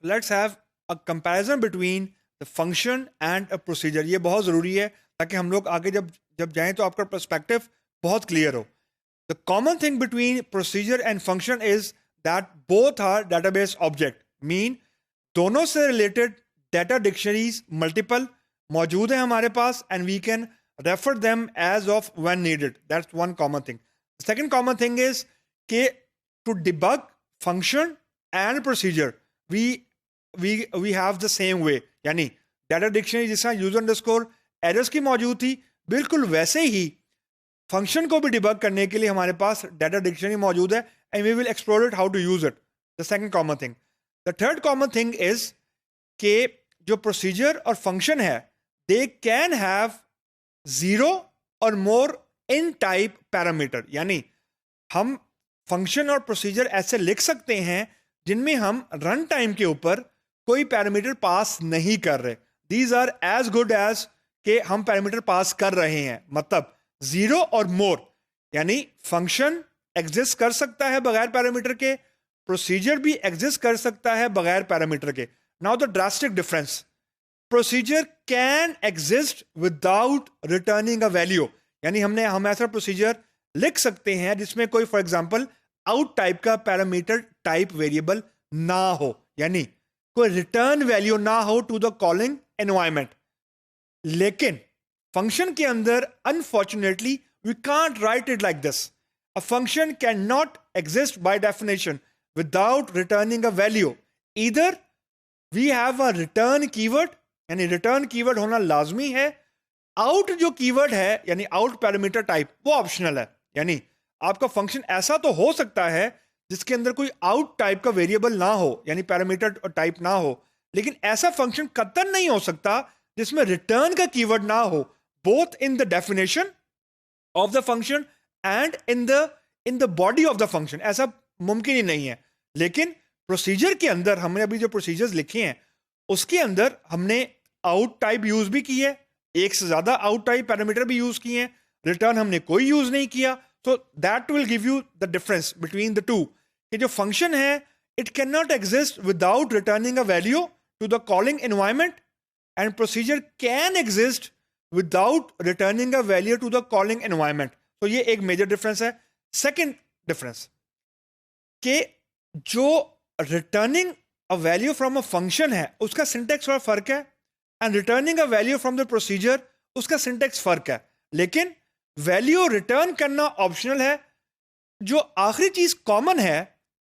Let's have a comparison between the function and a procedure. ये बहुत ज़रूरी है ताकि हम लोग आगे जब जब जाएं तो आपका पर्सपेक्टिव बहुत क्लियर हो। The common thing between procedure and function is that both are database object. Mean दोनों से रिलेटेड डेटा डिक्शनरीज मल्टीपल मौजूद है हमारे पास and we can refer them as of when needed. That's one common thing. Second common thing is के to debug function and procedure we have the same way, यानी data dictionary जिस तरह user underscore errors की मौजूद थी, बिल्कुल वैसे ही function को भी डिबग करने के लिए हमारे पास डाटा डिक्शनरी मौजूद है and we will explore it how to use it. The second common thing. The third common thing is के जो प्रोसीजर और फंक्शन है दे कैन हैव जीरो और मोर इन टाइप पैरामीटर, यानी हम फंक्शन और प्रोसीजर ऐसे लिख सकते हैं जिनमें हम रन टाइम के ऊपर कोई पैरामीटर पास नहीं कर रहे। These are as good as के हम पैरामीटर पास कर रहे हैं, मतलब जीरो और मोर, यानी फंक्शन एग्जिस्ट कर सकता है बगैर पैरामीटर के, प्रोसीजर भी एग्जिस्ट कर सकता है बगैर पैरामीटर के। Now the drastic difference, procedure can exist without returning a value, यानी हम ऐसा प्रोसीजर लिख सकते हैं जिसमें कोई फॉर एग्जांपल आउट टाइप का पैरामीटर टाइप वेरिएबल ना हो, यानी कोई रिटर्न वैल्यू ना हो टू द कॉलिंग एनवायरमेंट। लेकिन फंक्शन के अंदर unfortunately we can't write it like this. A function can not exist by definition without returning a value. Either we have a return keyword, यानी return keyword होना लाजमी है। Out जो keyword है यानी आउट पैरामीटर टाइप वो optional है, यानी आपका फंक्शन ऐसा तो हो सकता है जिसके अंदर कोई आउट टाइप का वेरिएबल ना हो, यानी पैरामीटर टाइप ना हो, लेकिन ऐसा फंक्शन कतई नहीं हो सकता जिसमें रिटर्न का कीवर्ड ना हो, both in the definition of the function and in the body of the function. ऐसा मुमकिन ही नहीं है। लेकिन प्रोसीजर के अंदर हमने अभी जो प्रोसीजर्स लिखे हैं उसके अंदर हमने आउट टाइप यूज भी की है, एक से ज्यादा आउट टाइप पैरामीटर भी यूज किए हैं, रिटर्न हमने कोई यूज नहीं किया। So that will give you the difference between the two, कि जो फंक्शन है it can not exist without returning a value to the calling environment and procedure can exist without returning a value to the calling environment. तो ये एक major difference है। Second difference कि जो returning a value from a function है उसका syntax और फर्क है and returning a value from the procedure उसका सिंटेक्स फर्क है। लेकिन वैल्यू रिटर्न करना ऑप्शनल है। जो आखिरी चीज कॉमन है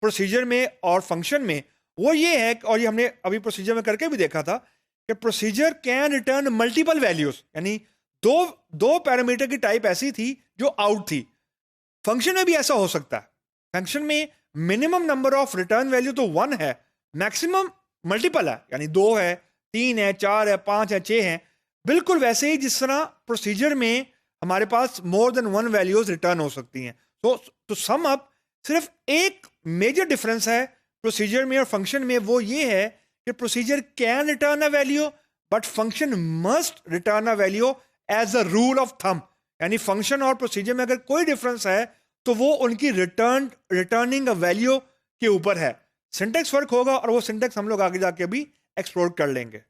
प्रोसीजर में और फंक्शन में वो ये है, और ये हमने अभी प्रोसीजर में करके भी देखा था, कि procedure can return multiple values, यानी दो पैरामीटर की टाइप ऐसी थी जो आउट थी। फंक्शन में भी ऐसा हो सकता है। फंक्शन में minimum number of return value तो 1 है, मैक्सिमम मल्टीपल है, यानी 2 है, 3 है, 4 है, 5 है, 6 है। बिल्कुल वैसे ही जिस तरह प्रोसीजर में हमारे पास मोर देन 1 वैल्यूज रिटर्न हो सकती हैं। तो सम अप सिर्फ एक मेजर डिफरेंस है प्रोसीजर में और फंक्शन में, वो ये है कि procedure can return a value but function must return a value as a rule of thumb, यानी फंक्शन और प्रोसीजर में अगर कोई डिफरेंस है तो वो उनकी रिटर्निंग अ वैल्यू के ऊपर है। सिंटेक्स फर्क होगा और वो सिंटेक्स हम लोग आगे जाके भी एक्सप्लोर कर लेंगे।